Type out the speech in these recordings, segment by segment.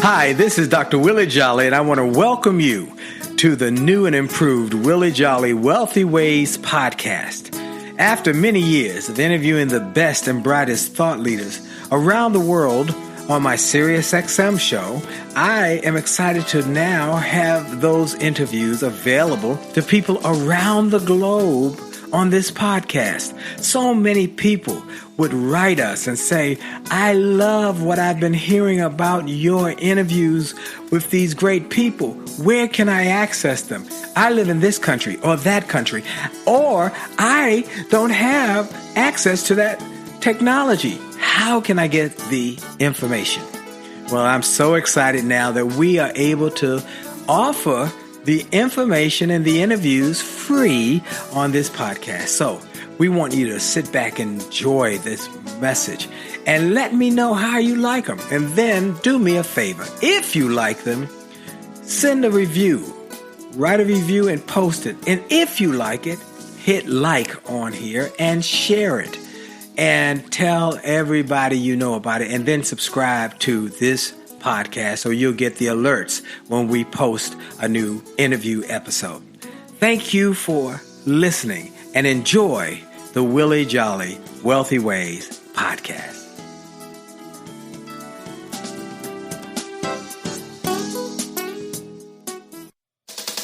Hi, this is Dr. Willie Jolley, and I want to welcome you to the new and improved Willie Jolley Wealthy Ways podcast. After many years of interviewing the best and brightest thought leaders around the world on my SiriusXM show, I am excited to now have those interviews available to people around the globe on this podcast. So many people would write us and say, I love what I've been hearing about your interviews with these great people. Where can I access them? I live in this country or that country, or I don't have access to that technology. How can I get the information? Well, I'm so excited now that we are able to offer the information and the interviews free on this podcast. So we want you to sit back and enjoy this message and let me know how you like them. And then do me a favor. If you like them, send a review, write a review and post it. And if you like it, hit like on here and share it and tell everybody you know about it, and then subscribe to this podcast so you'll get the alerts when we post a new interview episode. Thank you for listening and enjoy the Willie Jolley Wealthy Ways podcast.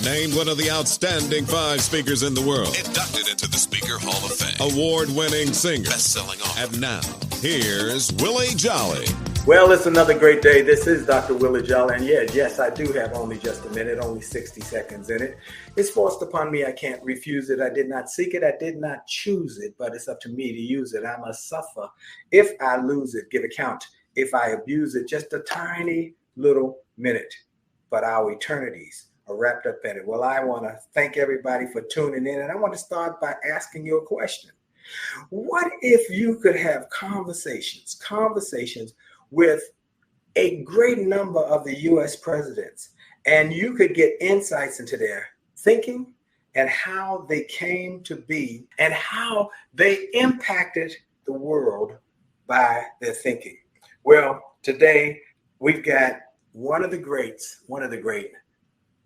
Named one of the outstanding 5 speakers in the world. Inducted into the Speaker Hall of Fame. Award-winning singer. Best-selling author. And now, here's Willie Jolley. Well, it's another great day. This is Dr. Willie Jolley, and yes, I do have only just a minute, only 60 seconds in it. It's forced upon me. I can't refuse it. I did not seek it. I did not choose it, but it's up to me to use it. I must suffer if I lose it, give account if I abuse it. Just a tiny little minute, but our eternities are wrapped up in it. Well, I want to thank everybody for tuning in, and I want to start by asking you a question. What if you could have conversations with a great number of the U.S. presidents, and you could get insights into their thinking and how they came to be and how they impacted the world by their thinking? Well, today we've got one of the great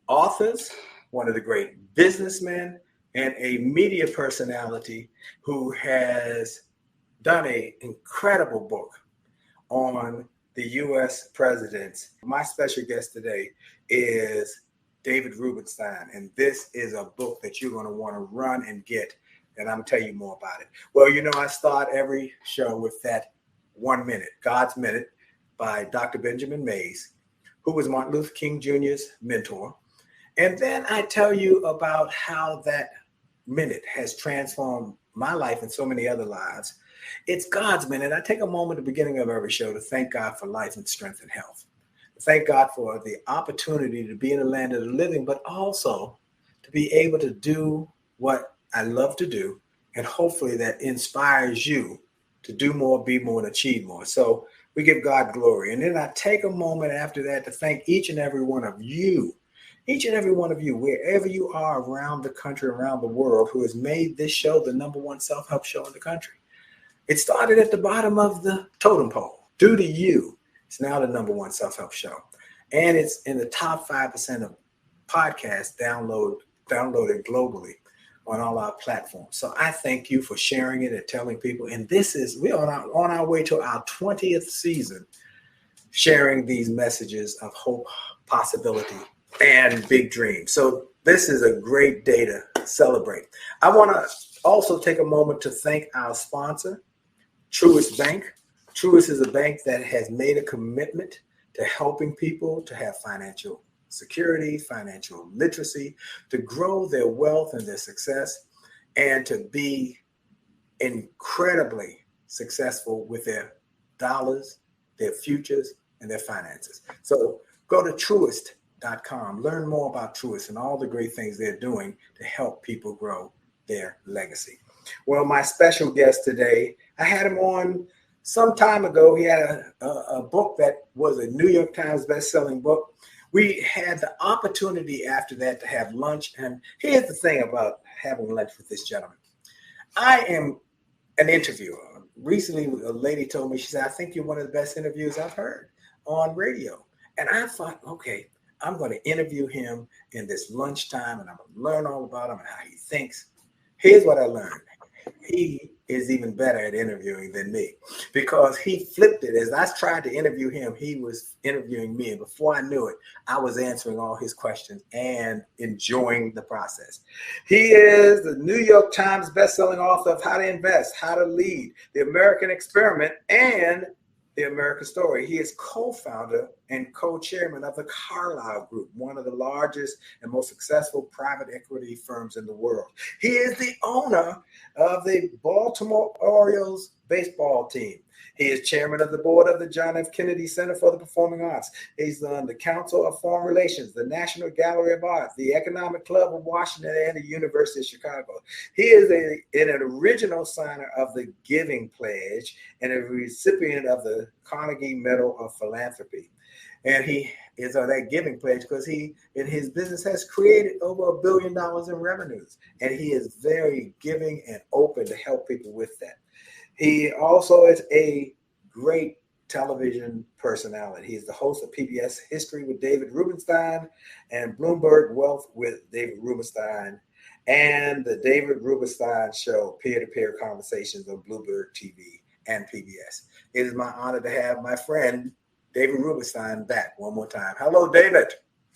authors, one of the great businessmen, and a media personality who has done an incredible book on the U.S. presidents. My special guest today is David Rubenstein, and this is a book that you're going to want to run and get, and I'm going to tell you more about it. Well, I start every show with that 1 minute, God's Minute, by Dr. Benjamin Mays, who was Martin Luther King Jr.'s mentor. And then I tell you about how that minute has transformed my life and so many other lives. It's God's Minute. I take a moment at the beginning of every show to thank God for life and strength and health. Thank God for the opportunity to be in the land of the living, but also to be able to do what I love to do. And hopefully that inspires you to do more, be more, and achieve more. So we give God glory. And then I take a moment after that to thank each and every one of you, wherever you are around the country, around the world, who has made this show the number one self-help show in the country. It started at the bottom of the totem pole. Due to you, it's now the number one self-help show. And it's in the top 5% of podcasts downloaded globally on all our platforms. So I thank you for sharing it and telling people. And we're on our way to our 20th season, sharing these messages of hope, possibility, and big dreams. So this is a great day to celebrate. I want to also take a moment to thank our sponsor, Truist Bank. Truist is a bank that has made a commitment to helping people to have financial security, financial literacy, to grow their wealth and their success, and to be incredibly successful with their dollars, their futures, and their finances. So go to Truist.com. Learn more about Truist and all the great things they're doing to help people grow their legacy. Well, my special guest today, I had him on some time ago. He had a book that was a New York Times best-selling book. We had the opportunity after that to have lunch. And here's the thing about having lunch with this gentleman. I am an interviewer. Recently, a lady told me, she said, I think you're one of the best interviews I've heard on radio. And I thought, okay, I'm going to interview him in this lunchtime and I'm going to learn all about him and how he thinks. Here's what I learned. He is even better at interviewing than me because he flipped it. As I tried to interview him, he was interviewing me. And before I knew it, I was answering all his questions and enjoying the process. He is the New York Times bestselling author of How to Invest, How to Lead, The American Experiment, and The American Story. He is co-founder and co-chairman of the Carlyle Group, one of the largest and most successful private equity firms in the world. He is the owner of the Baltimore Orioles baseball team. He is chairman of the board of the John F. Kennedy Center for the Performing Arts. He's on the Council of Foreign Relations, the National Gallery of Art, the Economic Club of Washington, and the University of Chicago. He is an original signer of the Giving Pledge and a recipient of the Carnegie Medal of Philanthropy. And he is on that Giving Pledge because he, in his business, has created over $1 billion in revenues. And he is very giving and open to help people with that. He also is a great television personality. He's the host of PBS History with David Rubenstein and Bloomberg Wealth with David Rubenstein and the David Rubenstein Show, peer-to-peer conversations on Bloomberg TV and PBS. It is my honor to have my friend David Rubenstein back one more time. Hello, David.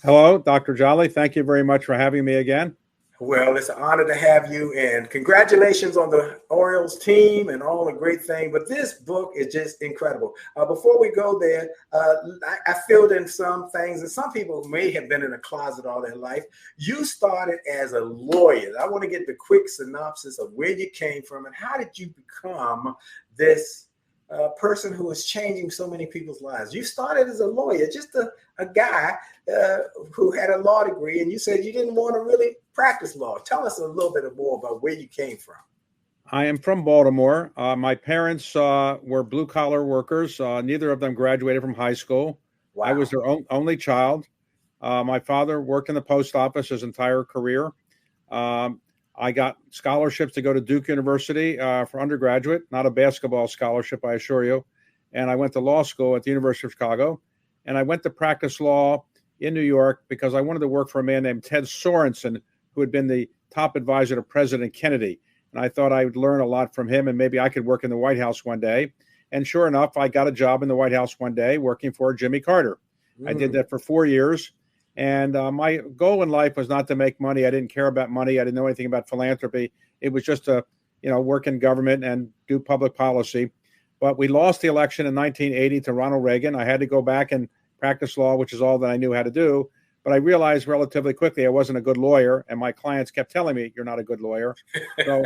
Hello, Dr. Jolley. Thank you very much for having me again. Well, it's an honor to have you, and congratulations on the Orioles team and all the great things. But this book is just incredible. Before we go there, I filled in some things, and some people may have been in a closet all their life. You started as a lawyer. I want to get the quick synopsis of where you came from and how did you become this person who is changing so many people's lives. You started as a lawyer, just a guy who had a law degree, and you said you didn't want to really practice law. Tell us a little bit more about where you came from. I am from Baltimore. My parents were blue-collar workers. Neither of them graduated from high school. Wow. I was their only child. My father worked in the post office his entire career. I got scholarships to go to Duke University for undergraduate, not a basketball scholarship, I assure you. And I went to law school at the University of Chicago. And I went to practice law in New York because I wanted to work for a man named Ted Sorensen, who had been the top advisor to President Kennedy. And I thought I would learn a lot from him and maybe I could work in the White House one day. And sure enough, I got a job in the White House one day working for Jimmy Carter. I did that for 4 years. And my goal in life was not to make money. I didn't care about money. I didn't know anything about philanthropy. It was just to, work in government and do public policy. But we lost the election in 1980 to Ronald Reagan. I had to go back and practice law, which is all that I knew how to do. But I realized relatively quickly I wasn't a good lawyer. And my clients kept telling me, you're not a good lawyer. So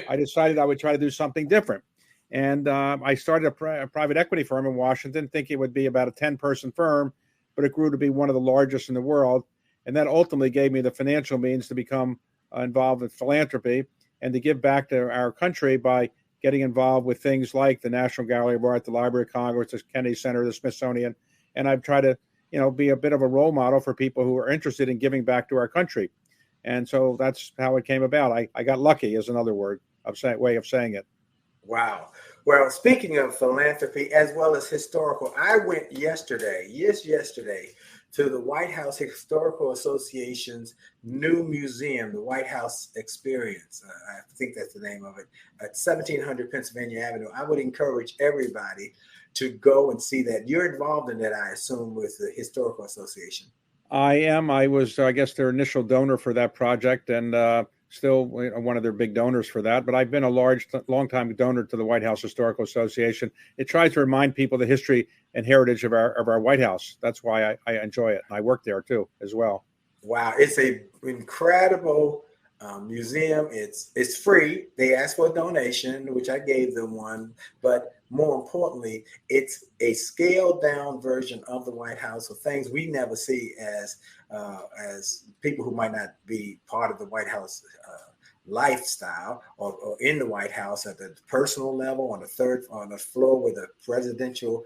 I decided I would try to do something different. And I started a private equity firm in Washington, thinking it would be about a 10-person firm. But it grew to be one of the largest in the world. And that ultimately gave me the financial means to become involved in philanthropy and to give back to our country by getting involved with things like the National Gallery of Art, the Library of Congress, the Kennedy Center, the Smithsonian. And I've tried to, be a bit of a role model for people who are interested in giving back to our country. And so that's how it came about. I got lucky is another way of saying it. Wow. Well, speaking of philanthropy as well as historical, I went yesterday to the White House Historical Association's new museum, the White House Experience. I think that's the name of it, at 1700 Pennsylvania Avenue. I would encourage everybody to go and see that. You're involved in that, I assume, with the Historical Association. I am. I was, I guess, their initial donor for that project and still one of their big donors for that. But I've been a long-time donor to the White House Historical Association. It tries to remind people the history and heritage of our White House. That's why I enjoy it. And I work there, too, as well. Wow. It's an incredible museum. It's free. They asked for a donation, which I gave them one. But more importantly, it's a scaled down version of the White House of things we never see as people who might not be part of the White House lifestyle, or in the White House at the personal level, on the floor with the residential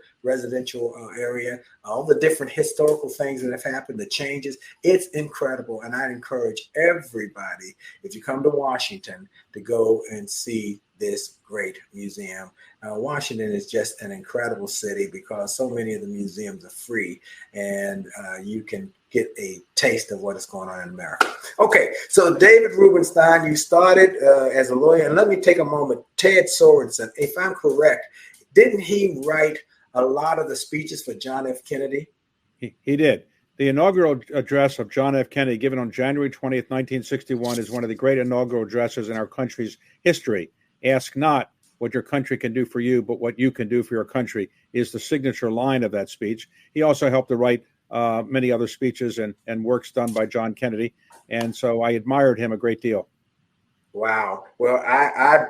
area, all the different historical things that have happened, the changes. It's incredible. And I encourage everybody, if you come to Washington, to go and see this great museum. Washington is just an incredible city because so many of the museums are free, and you can get a taste of what is going on in America. Okay, so David Rubenstein, you started as a lawyer, and let me take a moment. Ted Sorensen, if I'm correct, didn't he write a lot of the speeches for John F. Kennedy? He did. The inaugural address of John F. Kennedy, given on January 20th, 1961, is one of the great inaugural addresses in our country's history. Ask not what your country can do for you, but what you can do for your country is the signature line of that speech. He also helped to write many other speeches and works done by John Kennedy. And so I admired him a great deal. Wow. Well,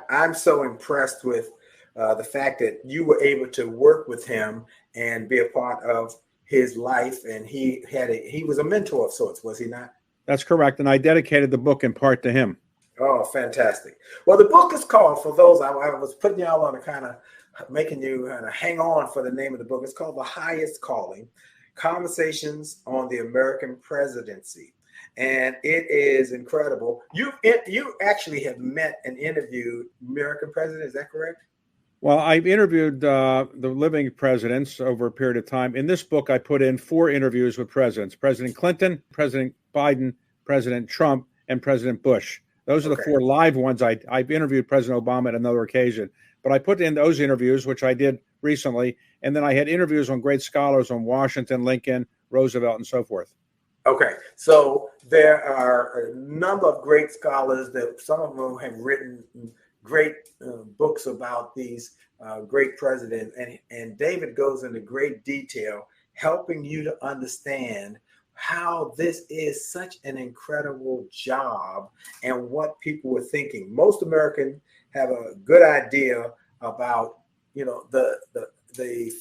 I'm so impressed with the fact that you were able to work with him and be a part of his life. And he was a mentor of sorts, was he not? That's correct. And I dedicated the book in part to him. Oh, fantastic. Well, the book is called, for those, I was putting y'all on a kind of making you kind of hang on for the name of the book. It's called The Highest Calling, Conversations on the American Presidency. And it is incredible. You actually have met and interviewed American presidents, is that correct? Well, I've interviewed the living presidents over a period of time. In this book, I put in 4 interviews with presidents: President Clinton, President Biden, President Trump, and President Bush. Those are the 4 live ones. I've interviewed President Obama at another occasion, but I put in those interviews, which I did recently, and then I had interviews on great scholars on Washington, Lincoln, Roosevelt, and so forth. Okay, so there are a number of great scholars that some of them have written great books about these great presidents, and David goes into great detail, helping you to understand how this is such an incredible job and what people were thinking. Most Americans have a good idea about, the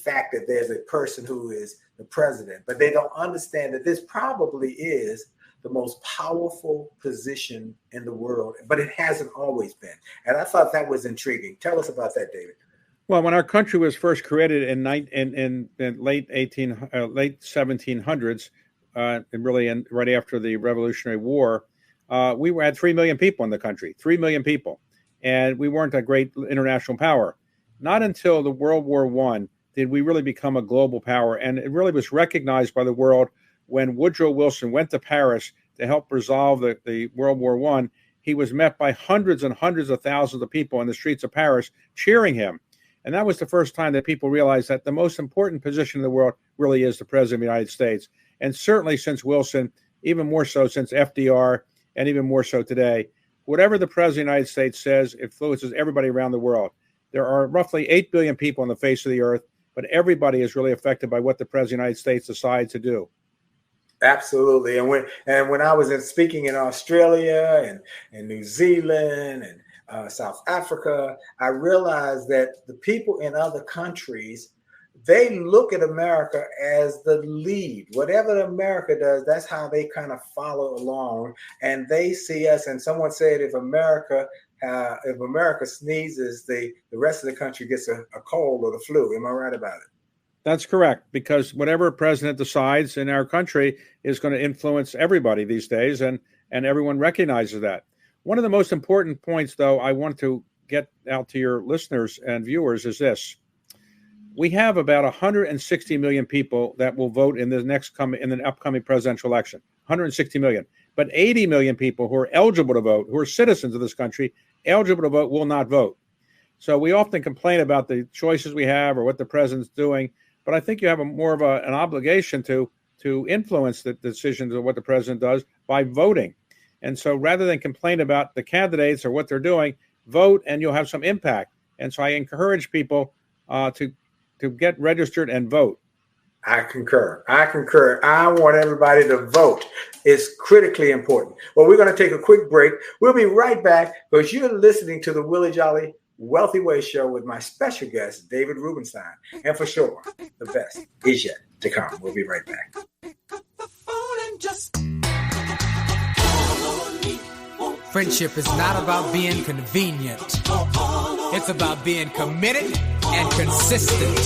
fact that there's a person who is the president, but they don't understand that this probably is the most powerful position in the world, but it hasn't always been. And I thought that was intriguing. Tell us about that, David. Well, when our country was first created in late 1700s, and really right after the Revolutionary War, we had 3 million people in the country, 3 million people. And we weren't a great international power. Not until the World War I did we really become a global power. And it really was recognized by the world when Woodrow Wilson went to Paris to help resolve the World War I. He was met by hundreds and hundreds of thousands of people in the streets of Paris cheering him. And that was the first time that people realized that the most important position in the world really is the President of the United States. And certainly since Wilson, even more so since FDR, and even more so today, whatever the President of the United States says influences everybody around the world. There are roughly 8 billion people on the face of the earth, but everybody is really affected by what the President of the United States decides to do. Absolutely. And when I was speaking in Australia and New Zealand and South Africa, I realized that the people in other countries, they look at America as the lead. Whatever America does, that's how they kind of follow along. And they see us. And someone said, if America sneezes, the rest of the country gets a cold or the flu. Am I right about it? That's correct, because whatever president decides in our country is going to influence everybody these days, and everyone recognizes that. One of the most important points, though, I want to get out to your listeners and viewers is this. We have about 160 million people that will vote in the upcoming presidential election, 160 million. But 80 million people who are eligible to vote, who are citizens of this country, eligible to vote, will not vote. So we often complain about the choices we have or what the president's doing, but I think you have more of an obligation to influence the decisions of what the president does by voting. And so rather than complain about the candidates or what they're doing, vote and you'll have some impact. And so I encourage people to get registered and vote. I concur. I want everybody to vote. It's critically important. Well, we're going to take a quick break. We'll be right back because you're listening to the Willie Jolley Wealthy Way Show with my special guest, David Rubenstein. And for sure, the best is yet to come. We'll be right back. Pick up the phone and just call on me. Won't Friendship is not about being convenient. It's about being committed and consistent.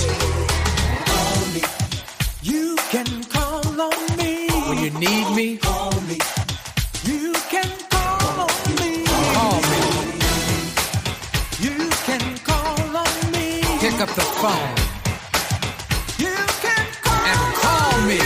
You can call on me when you need me. Call me. You can call on me. Call me. You can call on me. Pick up the phone. You can call and call me.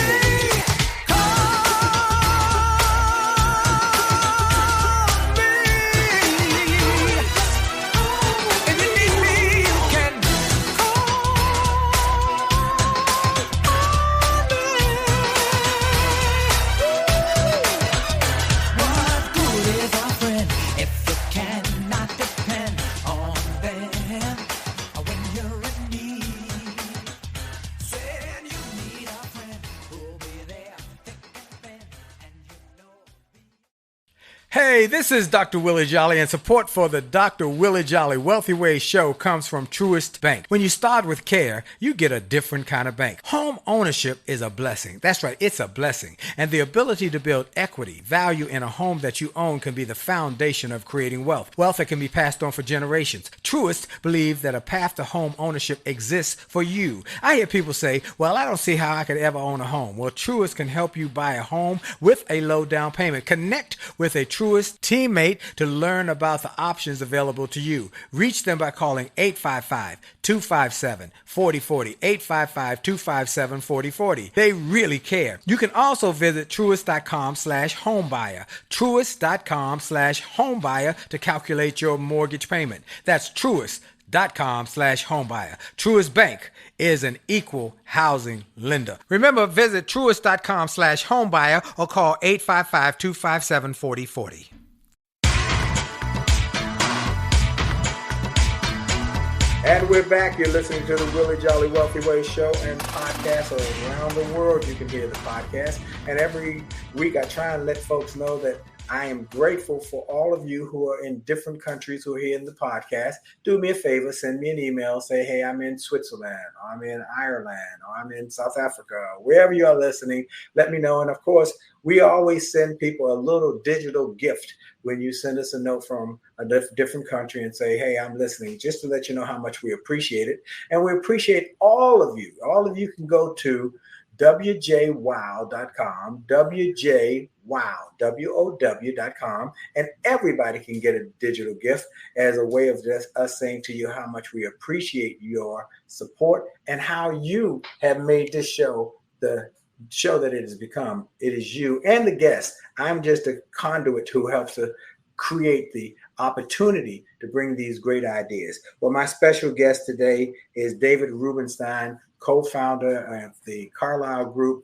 Hey, this is Dr. Willie Jolley, and support for the Dr. Willie Jolley Wealthy Ways show comes from Truist Bank. When you start with care, you get a different kind of bank. Home ownership is a blessing. That's right, it's a blessing. And the ability to build equity, value in a home that you own can be the foundation of creating wealth. Wealth that can be passed on for generations. Truist believes that a path to home ownership exists for you. I hear people say, well, I don't see how I could ever own a home. Well, Truist can help you buy a home with a low down payment. Connect with a Truist teammate to learn about the options available to you. Reach them by calling 855-257-4040, 855-257-4040. They really care. You can also visit truist.com/homebuyer, truist.com/homebuyer to calculate your mortgage payment. That's truist.com/homebuyer. Truist Bank is an equal housing lender. Remember, visit truist.com/homebuyer or call 855-257-4040. And we're back. You're listening to the Willie Jolley Wealthy Ways show and podcast around the world. You can hear the podcast. And every week I try and let folks know that I am grateful for all of you who are in different countries who are hearing the podcast. Do me a favor, send me an email. Say, hey, I'm in Switzerland, or I'm in Ireland, or I'm in South Africa, wherever you are listening. Let me know. And of course, we always send people a little digital gift when you send us a note from a different country and say, hey, I'm listening, just to let you know how much we appreciate it. And we appreciate all of you. All of you can go to wjwow.com, wjwow.com, and everybody can get a digital gift as a way of just us saying to you how much we appreciate your support and how you have made this show the show that it has become. It is you and the guests. I'm just a conduit who helps to create the opportunity to bring these great ideas. Well, my special guest today is David Rubenstein, co-founder of the Carlyle Group,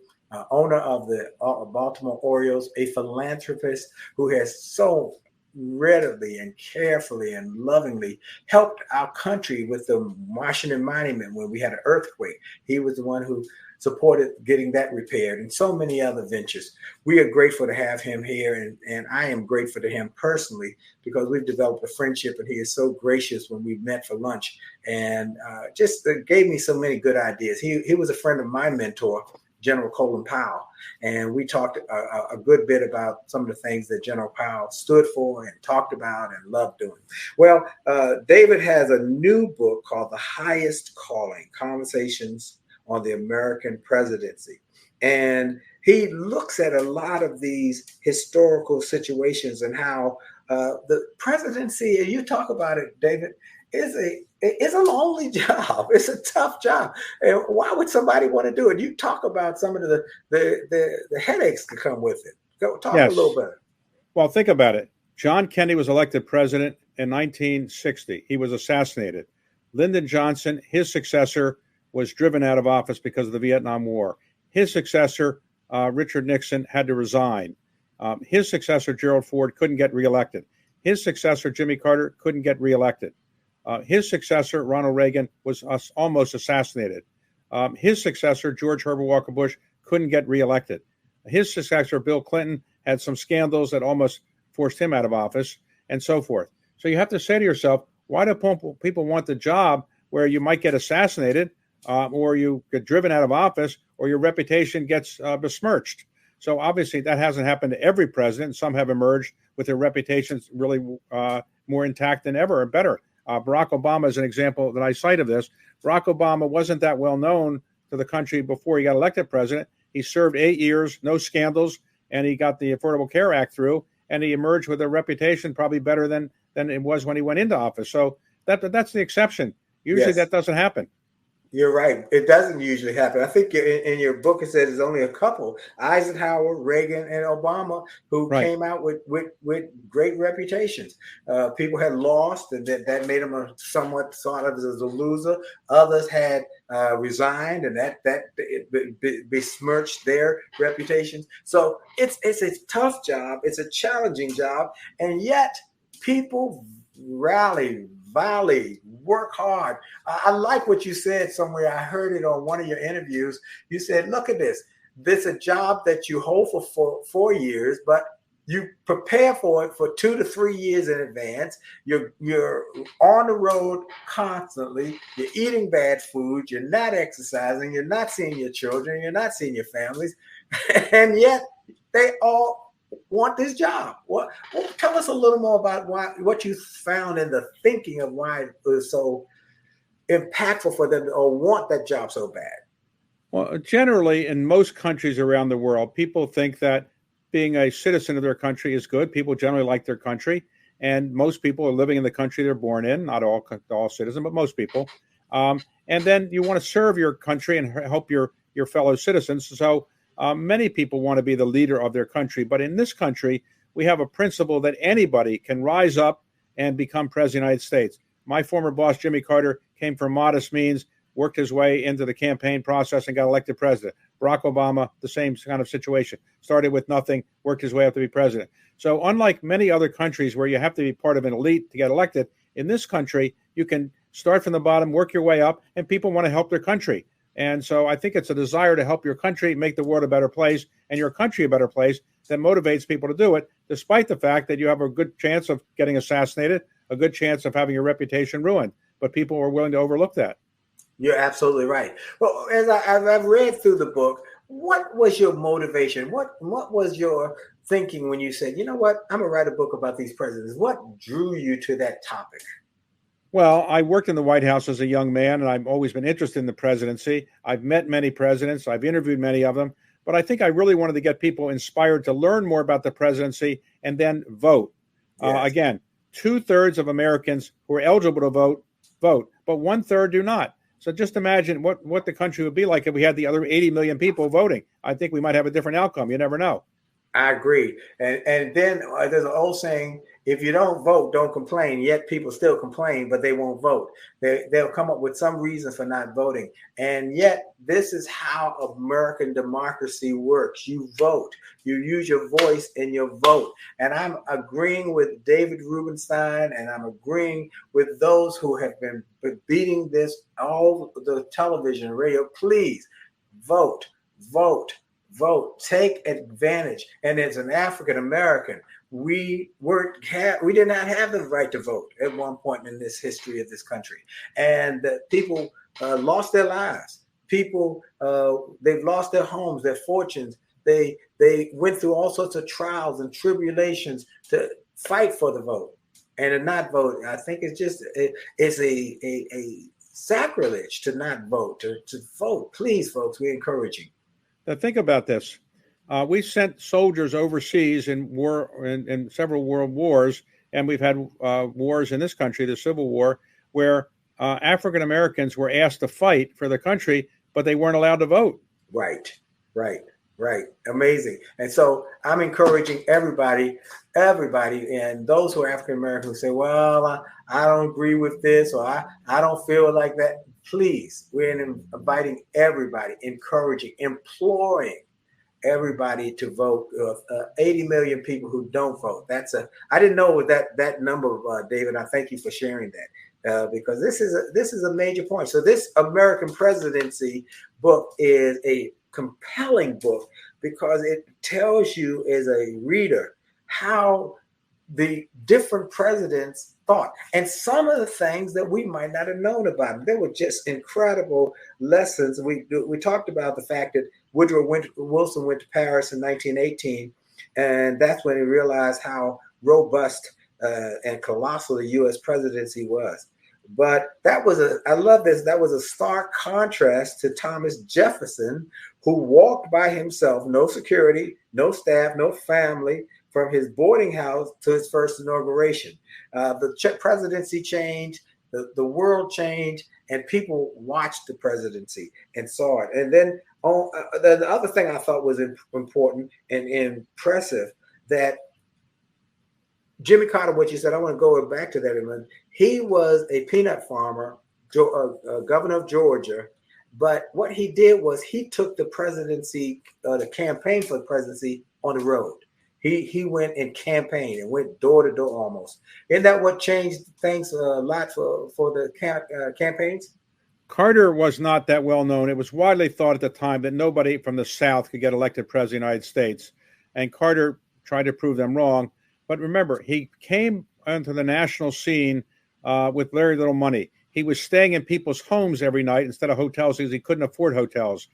owner of the Baltimore Orioles, a philanthropist who has so readily and carefully and lovingly helped our country with the Washington Monument when we had an earthquake. He was the one who supported getting that repaired and so many other ventures. We are grateful to have him here, and I am grateful to him personally because we've developed a friendship, and he is so gracious when we met for lunch and just gave me so many good ideas. He was a friend of my mentor, General Colin Powell, and we talked a good bit about some of the things that General Powell stood for and talked about and loved doing. Well, David has a new book called The Highest Calling, Conversations on the American Presidency. And he looks at a lot of these historical situations and how the presidency, you talk about it, David, is a lonely job. It's a tough job. And why would somebody want to do it? You talk about some of the headaches that come with it. Go talk a little bit. Well, think about it. John Kennedy was elected president in 1960. He was assassinated. Lyndon Johnson, his successor, was driven out of office because of the Vietnam War. His successor, Richard Nixon, had to resign. His successor, Gerald Ford, couldn't get reelected. His successor, Jimmy Carter, couldn't get reelected. His successor, Ronald Reagan, was almost assassinated. His successor, George Herbert Walker Bush, couldn't get reelected. His successor, Bill Clinton, had some scandals that almost forced him out of office, and so forth. So you have to say to yourself, why do people want the job where you might get assassinated, or you get driven out of office, or your reputation gets besmirched? So obviously that hasn't happened to every president. Some have emerged with their reputations really more intact than ever and better. Barack Obama is an example that I cite of this. Barack Obama wasn't that well known to the country before he got elected president. He served 8 years, no scandals, and he got the Affordable Care Act through, and he emerged with a reputation probably better than it was when he went into office. So that's the exception. Usually that doesn't happen. You're right. It doesn't usually happen. I think in your book it says there's only a couple: Eisenhower, Reagan, and Obama, who came out with great reputations. People had lost, and that made them somewhat thought of as a loser. Others had resigned, and that besmirched their reputations. So it's a tough job. It's a challenging job, and yet people rally, work hard. I like what you said somewhere. I heard it on one of your interviews. You said, look at this. This is a job that you hold for 4 years, but you prepare for it for 2 to 3 years in advance. You're on the road constantly. You're eating bad food. You're not exercising. You're not seeing your children. You're not seeing your families. And yet they all want this job. Well, tell us a little more about what you found in the thinking of why it was so impactful for them or want that job so bad. Well, generally, in most countries around the world, people think that being a citizen of their country is good. People generally like their country, and most people are living in the country they're born in. Not all citizens, but most people. And then you want to serve your country and help your fellow citizens. So many people want to be the leader of their country. But in this country, we have a principle that anybody can rise up and become president of the United States. My former boss, Jimmy Carter, came from modest means, worked his way into the campaign process and got elected president. Barack Obama, the same kind of situation. Started with nothing, worked his way up to be president. So unlike many other countries where you have to be part of an elite to get elected, in this country, you can start from the bottom, work your way up, and people want to help their country. And so I think it's a desire to help your country, make the world a better place, and your country a better place that motivates people to do it, despite the fact that you have a good chance of getting assassinated, a good chance of having your reputation ruined. But people are willing to overlook that. You're absolutely right. Well, as I've read through the book, what was your motivation? What was your thinking when you said, you know what, I'm going to write a book about these presidents? What drew you to that topic? Well, I worked in the White House as a young man, and I've always been interested in the presidency. I've met many presidents. I've interviewed many of them. But I think I really wanted to get people inspired to learn more about the presidency and then vote. Yes. Again, 2/3 of Americans who are eligible to vote, but 1/3 do not. So just imagine what the country would be like if we had the other 80 million people voting. I think we might have a different outcome. You never know. I agree. And then there's an old saying, if you don't vote, don't complain. Yet people still complain, but they won't vote. They'll come up with some reason for not voting. And yet this is how American democracy works. You vote. You use your voice and your vote. And I'm agreeing with David Rubenstein, and I'm agreeing with those who have been beating this all the television, radio. Please vote, vote. Vote, take advantage. And as an African American, we did not have the right to vote at one point in this history of this country, and people lost their lives. People they've lost their homes, their fortunes. They went through all sorts of trials and tribulations to fight for the vote and to not vote. I think it's just it's a sacrilege to not vote. To vote, please, folks. We encourage you. Now think about this. We sent soldiers overseas in several world wars, and we've had wars in this country, the Civil War, where African Americans were asked to fight for their country, but they weren't allowed to vote. Right. Amazing. And so I'm encouraging everybody, and those who are African American who say, well, I don't agree with this, or I don't feel like that. Please, we're inviting everybody, encouraging, imploring everybody to vote. 80 million people who don't vote. I didn't know that number, David. I thank you for sharing that because this is a major point. So this American Presidency book is a compelling book because it tells you as a reader how the different presidents thought and some of the things that we might not have known about. There were just incredible lessons. We talked about the fact that Woodrow Wilson went to Paris in 1918, and that's when he realized how robust and colossal the U.S. presidency was. But I love this, that was a stark contrast to Thomas Jefferson, who walked by himself, no security, no staff, no family, from his boarding house to his first inauguration. The presidency changed, the world changed, and people watched the presidency and saw it. And then the other thing I thought was important and impressive, that Jimmy Carter, what you said, I want to go back to that in a minute. He was a peanut farmer, governor of Georgia, but what he did was he took the presidency, the campaign for the presidency, on the road. He went and campaigned and went door to door almost. Isn't that what changed things a lot for the campaigns? Carter was not that well known. It was widely thought at the time that nobody from the South could get elected president of the United States, and Carter tried to prove them wrong. But remember, he came onto the national scene with very little money. He was staying in people's homes every night instead of hotels because he couldn't afford hotels.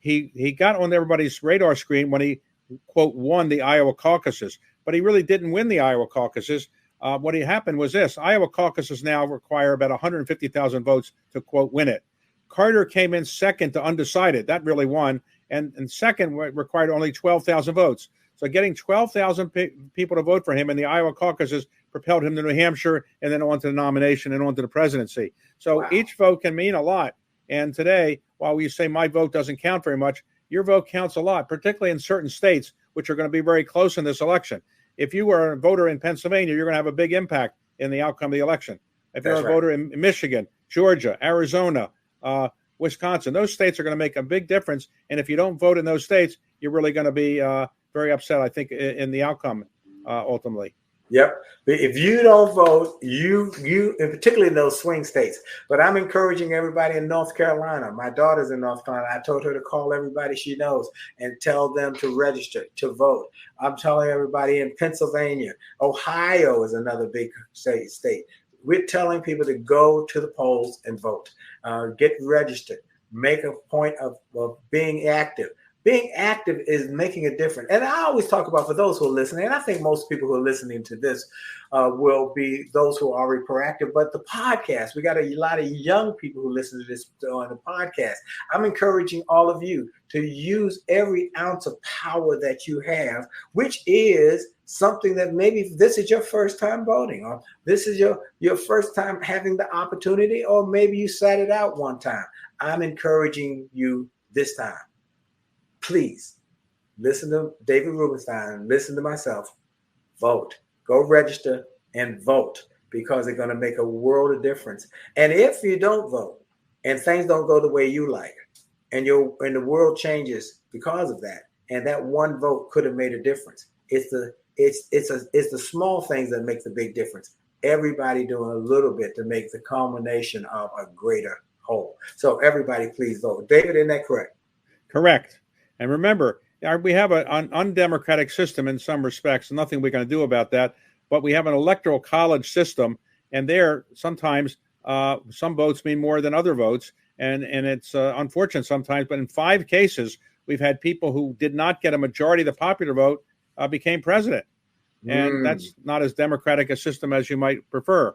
He got on everybody's radar screen when he, quote, won the Iowa caucuses. But he really didn't win the Iowa caucuses. What happened was this. Iowa caucuses now require about 150,000 votes to, quote, win it. Carter came in second to undecided. That really won. And second required only 12,000 votes. So getting 12,000 people to vote for him in the Iowa caucuses propelled him to New Hampshire and then on to the nomination and on to the presidency. So wow. Each vote can mean a lot. And today, while we say my vote doesn't count very much, your vote counts a lot, particularly in certain states, which are going to be very close in this election. If you are a voter in Pennsylvania, you're going to have a big impact in the outcome of the election. If you're a voter in Michigan, Georgia, Arizona, Wisconsin, those states are going to make a big difference. And if you don't vote in those states, you're really going to be very upset, I think, in the outcome ultimately. Yep. If you don't vote, you, and particularly in those swing states. But I'm encouraging everybody in North Carolina. My daughter's in North Carolina. I told her to call everybody she knows and tell them to register to vote. I'm telling everybody in Pennsylvania. Ohio is another big state. We're telling people to go to the polls and vote. Get registered. Make a point of being active. Being active is making a difference. And I always talk about, for those who are listening, and I think most people who are listening to this will be those who are already proactive, but the podcast, we got a lot of young people who listen to this on the podcast. I'm encouraging all of you to use every ounce of power that you have, which is something that maybe this is your first time voting, or this is your first time having the opportunity, or maybe you sat it out one time. I'm encouraging you this time. Please listen to David Rubenstein, listen to myself, vote, go register and vote, because they're going to make a world of difference. And if you don't vote and things don't go the way you like, and the world changes because of that, and that one vote could have made a difference. It's the small things that make the big difference. Everybody doing a little bit to make the culmination of a greater whole. So everybody, please vote. David, isn't that correct? Correct. And remember, we have an undemocratic system in some respects, nothing we're going to do about that, but we have an electoral college system, and there sometimes some votes mean more than other votes, and it's unfortunate sometimes, but in 5 cases, we've had people who did not get a majority of the popular vote became president, and that's not as democratic a system as you might prefer.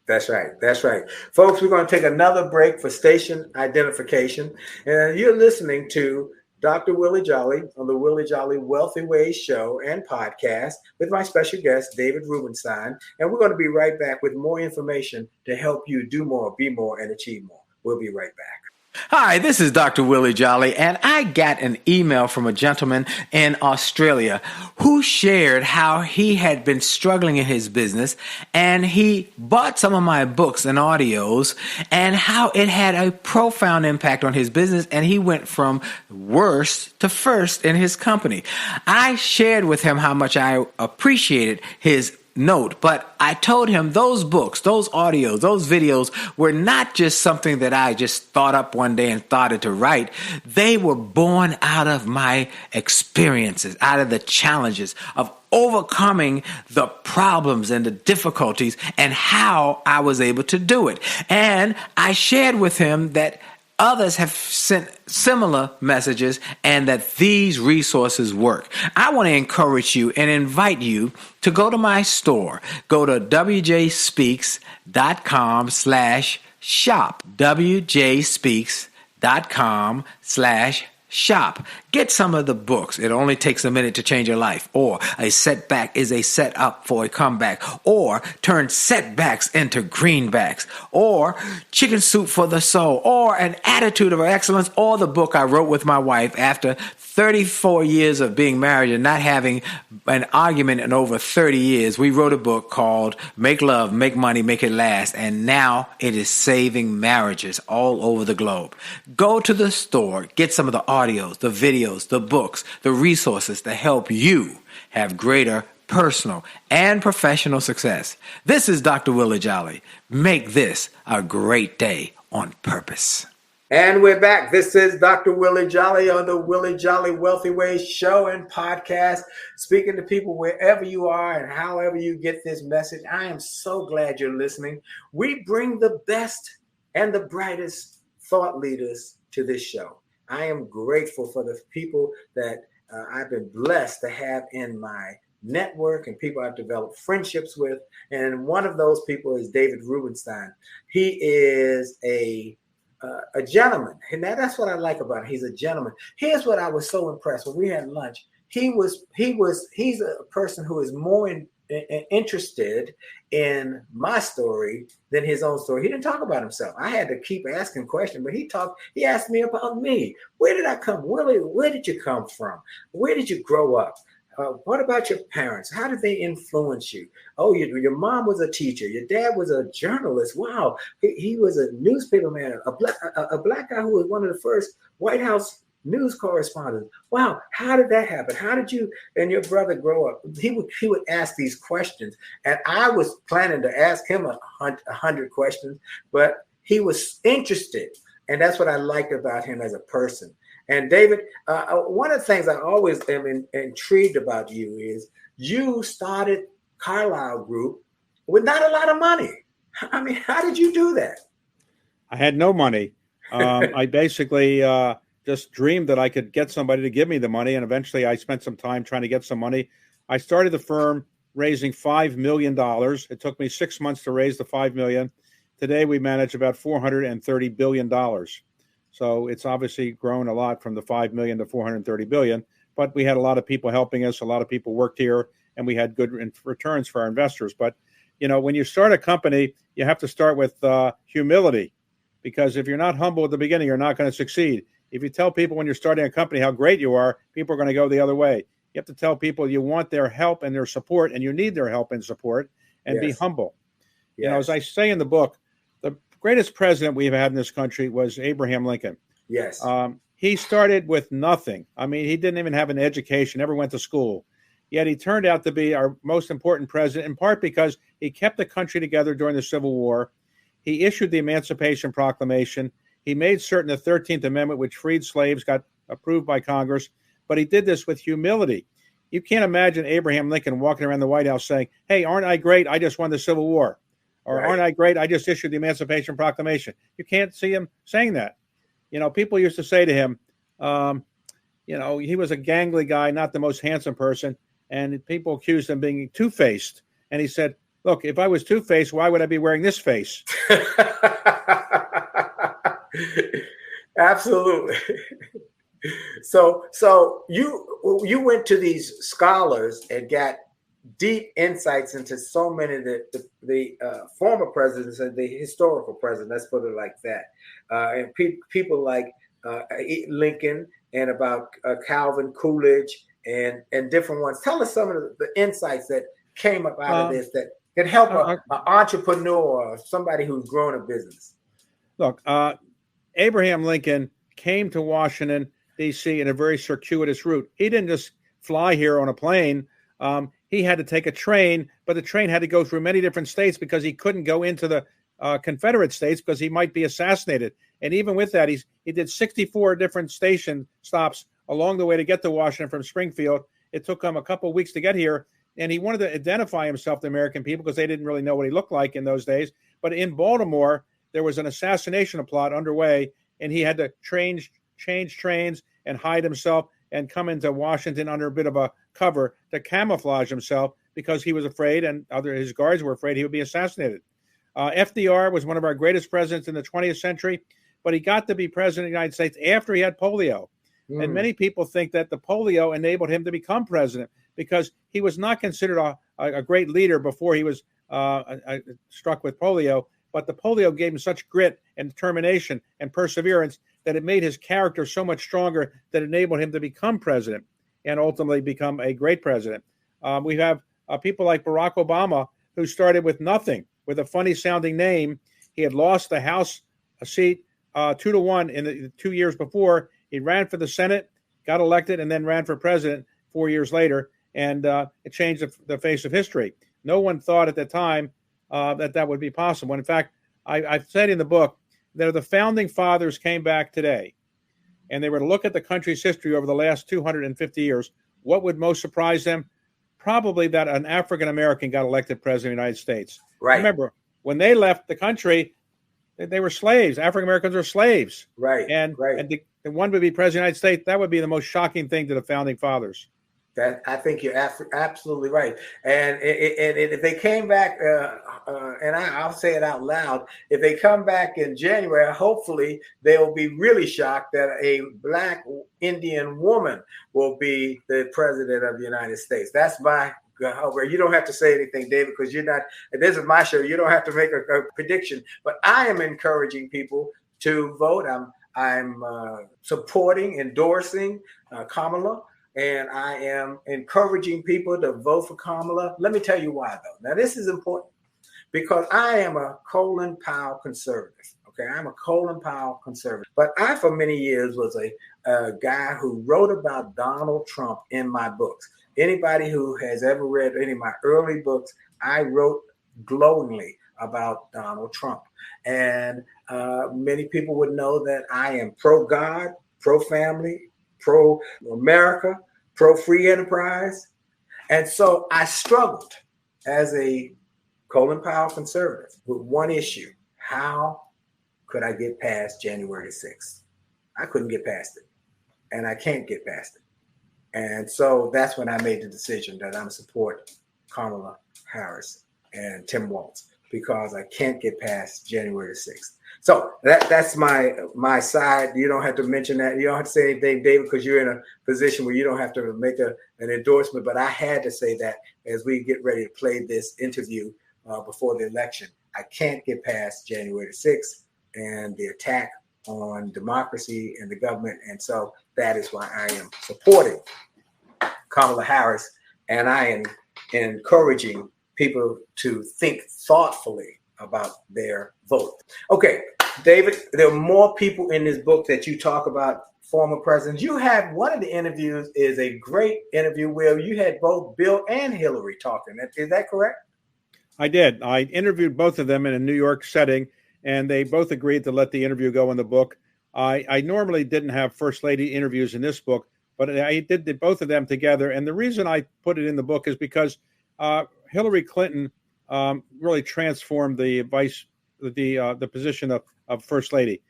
That's right. That's right. Folks, we're going to take another break for station identification, and you're listening to Dr. Willie Jolley on the Willie Jolley Wealthy Ways show and podcast with my special guest, David Rubenstein. And we're going to be right back with more information to help you do more, be more, and achieve more. We'll be right back. Hi, this is Dr. Willie Jolley, and I got an email from a gentleman in Australia who shared how he had been struggling in his business, and he bought some of my books and audios, and how it had a profound impact on his business, and he went from worst to first in his company. I shared with him how much I appreciated his note, but I told him those books, those audios, those videos were not just something that I just thought up one day and started to write. They were born out of my experiences, out of the challenges of overcoming the problems and the difficulties and how I was able to do it. And I shared with him that others have sent similar messages and that these resources work. I want to encourage you and invite you to go to my store. Go to wjspeaks.com/shop. wjspeaks.com/shop. Get some of the books. It only takes a minute to change your life. Or a setback is a setup for a comeback. Or turn setbacks into greenbacks. Or chicken soup for the soul. Or an attitude of excellence. Or the book I wrote with my wife after 34 years of being married and not having an argument in over 30 years. We wrote a book called Make Love, Make Money, Make It Last. And now it is saving marriages all over the globe. Go to the store. Get some of the audios, the videos, the books, the resources to help you have greater personal and professional success. This is Dr. Willie Jolley. Make this a great day on purpose. And we're back. This is Dr. Willie Jolley on the Willie Jolley Wealthy Ways show and podcast, speaking to people wherever you are and however you get this message. I am so glad you're listening. We bring the best and the brightest thought leaders to this show. I am grateful for the people that I've been blessed to have in my network and people I've developed friendships with. And one of those people is David Rubenstein. He is a gentleman. And that's what I like about him. He's a gentleman. Here's what I was so impressed when we had lunch. He's a person who is more interested in my story than his own story. He didn't talk about himself. I had to keep asking questions, but he asked me about me. Where did I come? Willie, where did you come from? Where did you grow up? What about your parents? How did they influence you? Oh, your mom was a teacher. Your dad was a journalist. Wow. He was a newspaper man, a black guy who was one of the first White House news correspondents. Wow. How did that happen? How did you and your brother grow up? He would ask these questions. And I was planning to ask him 100 questions, but he was interested. And that's what I liked about him as a person. And David, one of the things I always am intrigued about you is you started Carlyle Group with not a lot of money. I mean, how did you do that? I had no money. I basically just dreamed that I could get somebody to give me the money. And eventually I spent some time trying to get some money. I started the firm raising $5 million. It took me 6 months to raise the $5 million. Today we manage about $430 billion. So it's obviously grown a lot from the $5 million to $430 billion. But we had a lot of people helping us. A lot of people worked here, and we had good returns for our investors. But, when you start a company, you have to start with humility, because if you're not humble at the beginning, you're not going to succeed. If you tell people when you're starting a company how great you are, people are going to go the other way. You have to tell people you want their help and their support, and you need their help and support, and be humble. Yes. As I say in the book, the greatest president we've had in this country was Abraham Lincoln. Yes. He started with nothing. I mean, he didn't even have an education, never went to school. Yet he turned out to be our most important president, in part because he kept the country together during the Civil War. He issued the Emancipation Proclamation. He made certain the 13th Amendment, which freed slaves, got approved by Congress. But he did this with humility. You can't imagine Abraham Lincoln walking around the White House saying, hey, aren't I great? I just won the Civil War. Or aren't I great? I just issued the Emancipation Proclamation. You can't see him saying that. People used to say to him, he was a gangly guy, not the most handsome person. And people accused him of being two-faced. And he said, look, if I was two-faced, why would I be wearing this face? Absolutely. So you went to these scholars and got deep insights into so many of the former presidents and the historical presidents, let's put it like that. And people like Lincoln and about Calvin Coolidge and different ones. Tell us some of the insights that came up out of this that can help an entrepreneur or somebody who's growing a business. Look, Abraham Lincoln came to Washington, D.C. in a very circuitous route. He didn't just fly here on a plane. He had to take a train, but the train had to go through many different states because he couldn't go into the Confederate states because he might be assassinated. And even with that, he did 64 different station stops along the way to get to Washington from Springfield. It took him a couple of weeks to get here, and he wanted to identify himself to American people because they didn't really know what he looked like in those days. But in Baltimore, there was an assassination plot underway, and he had to change trains and hide himself and come into Washington under a bit of a cover to camouflage himself because he was afraid, and his guards were afraid he would be assassinated. FDR was one of our greatest presidents in the 20th century, but he got to be president of the United States after he had polio. And many people think that the polio enabled him to become president because he was not considered a great leader before he was struck with polio. But the polio gave him such grit and determination and perseverance that it made his character so much stronger that enabled him to become president and ultimately become a great president. We have people like Barack Obama, who started with nothing, with a funny sounding name. He had lost the House seat 2-1 in the 2 years before. He ran for the Senate, got elected, and then ran for president 4 years later. And it changed the face of history. No one thought at the time that would be possible. And in fact, I've said in the book that if the founding fathers came back today and they were to look at the country's history over the last 250 years, what would most surprise them? Probably that an African American got elected president of the United States. Right. Remember, when they left the country, they were slaves. African Americans were slaves. Right. And the one would be president of the United States. That would be the most shocking thing to the founding fathers. That I think you're absolutely right. And if they came back, and I'll say it out loud, if they come back in January, hopefully they will be really shocked that a Black Indian woman will be the president of the United States. That's my hope. You don't have to say anything, David, because you're not. This is my show. You don't have to make a prediction. But I am encouraging people to vote. I'm supporting, endorsing Kamala. And I am encouraging people to vote for Kamala. Let me tell you why, though. Now, this is important because I am a Colin Powell conservative. Okay, I'm a Colin Powell conservative. But I, for many years, was a guy who wrote about Donald Trump in my books. Anybody who has ever read any of my early books, I wrote glowingly about Donald Trump. And many people would know that I am pro-God, pro-family, pro-America, pro-free enterprise. And so I struggled as a Colin Powell conservative with one issue. How could I get past January 6th? I couldn't get past it. And I can't get past it. And so that's when I made the decision that I'm support Kamala Harris and Tim Walz, because I can't get past January 6th. So that's my side. You don't have to mention that. You don't have to say anything, David, because you're in a position where you don't have to make an endorsement. But I had to say that as we get ready to play this interview before the election. I can't get past January 6th and the attack on democracy and the government. And so that is why I am supporting Kamala Harris. And I am encouraging people to think thoughtfully about their vote. Okay, David, there are more people in this book that you talk about, former presidents. You had one of the interviews is a great interview where you had both Bill and Hillary talking. Is that correct? I did. I interviewed both of them in a New York setting, and they both agreed to let the interview go in the book. I normally didn't have First Lady interviews in this book, but I did both of them together. And the reason I put it in the book is because Hillary Clinton really transformed the position of First Lady.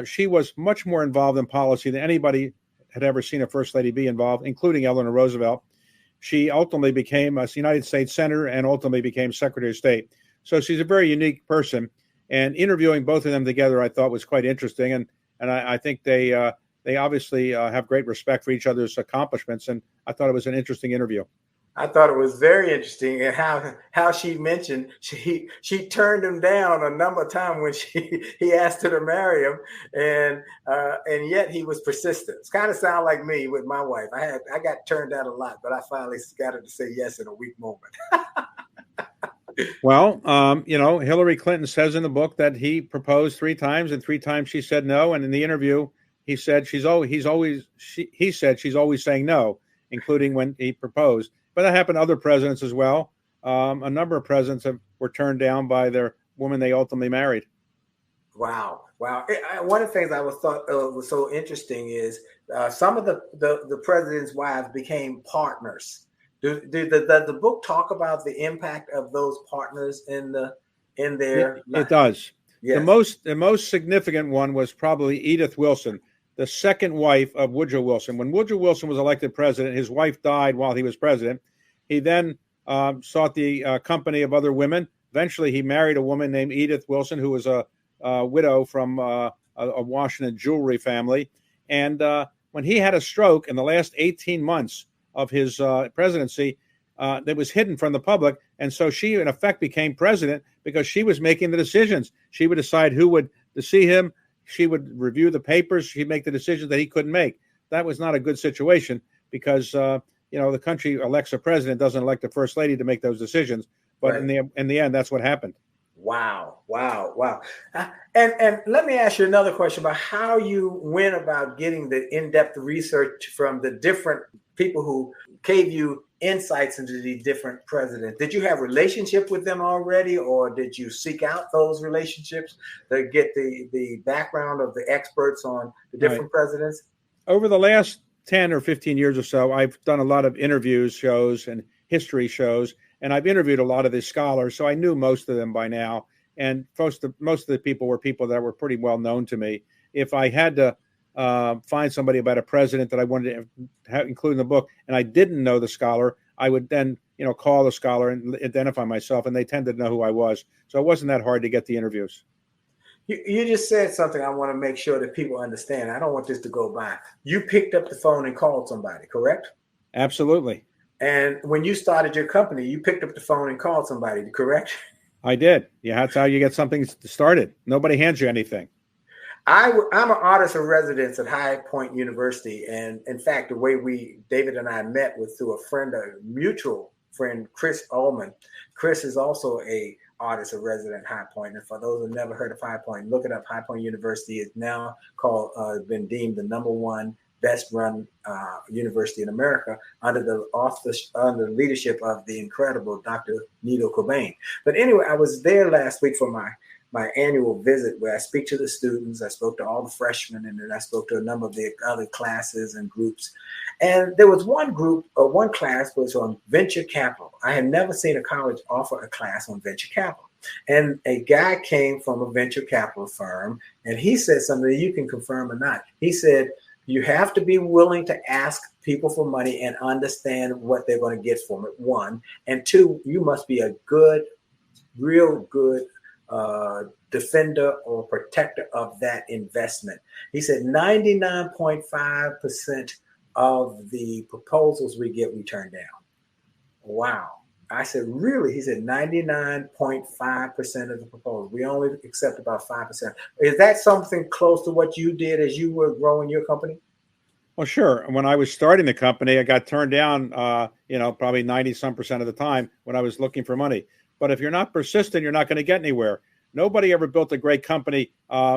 She was much more involved in policy than anybody had ever seen a First Lady be involved, including Eleanor Roosevelt. She ultimately became a United States Senator and ultimately became Secretary of State. So she's a very unique person. And interviewing both of them together, I thought was quite interesting. And I think they obviously have great respect for each other's accomplishments. And I thought it was an interesting interview. I thought it was very interesting, and how she mentioned she turned him down a number of times when he asked her to marry him, and yet he was persistent. It's kind of sound like me with my wife. I got turned down a lot, but I finally got her to say yes in a weak moment. Well, Hillary Clinton says in the book that he proposed 3 times, and 3 times she said no. And in the interview, he said she's always saying no, including when he proposed. But that happened to other presidents as well. A number of presidents were turned down by their woman they ultimately married. Wow. One of the things I thought was so interesting is some of the president's wives became partners. Does the book talk about the impact of those partners in their life? It does. Yes. The most significant one was probably Edith Wilson, the second wife of Woodrow Wilson. When Woodrow Wilson was elected president, his wife died while he was president. He then sought the company of other women. Eventually, he married a woman named Edith Wilson, who was a widow from a Washington jewelry family. And when he had a stroke in the last 18 months of his presidency, that was hidden from the public. And so she, in effect, became president because she was making the decisions. She would decide who would to see him. She would review the papers. She'd make the decisions that he couldn't make. That was not a good situation because, the country elects a president, doesn't elect a first lady to make those decisions. But right. in the end, that's what happened. Wow. And let me ask you another question about how you went about getting the in-depth research from the different people who gave you insights into the different presidents. Did you have relationship with them already, or did you seek out those relationships to get the background of the experts on the different presidents? Over the last 10 or 15 years or so, I've done a lot of interviews shows and history shows, and I've interviewed a lot of the scholars, so I knew most of them by now. And most of the people were people that were pretty well known to me. If I had to find somebody about a president that I wanted to include in the book, and I didn't know the scholar, I would then, call the scholar and identify myself, and they tended to know who I was. So it wasn't that hard to get the interviews. You just said something I want to make sure that people understand. I don't want this to go by. You picked up the phone and called somebody, correct? Absolutely. And when you started your company, you picked up the phone and called somebody, correct? I did. Yeah, that's how you get something started. Nobody hands you anything. I'm an artist in residence at High Point University. And in fact, the way David and I met was through a mutual friend, Chris Ullman. Chris is also a artist in residence at High Point. And for those who have never heard of High Point, look it up. High Point University is now been deemed the #1 best run university in America under the leadership of the incredible Dr. Nito Cobain. But anyway, I was there last week for my annual visit where I speak to the students. I spoke to all the freshmen, and then I spoke to a number of the other classes and groups. And there was one class was on venture capital. I had never seen a college offer a class on venture capital. And a guy came from a venture capital firm, and he said something that you can confirm or not. He said, you have to be willing to ask people for money and understand what they're going to get from it, one. And two, you must be a real good defender or protector of that investment. He said 99.5% of the proposals we get, we turn down. Wow. I said, really? He said 99.5% of the proposals. We only accept about 5%. Is that something close to what you did as you were growing your company? Well, sure. When I was starting the company, I got turned down, probably 90% of the time when I was looking for money. But if you're not persistent, you're not going to get anywhere. Nobody ever built a great company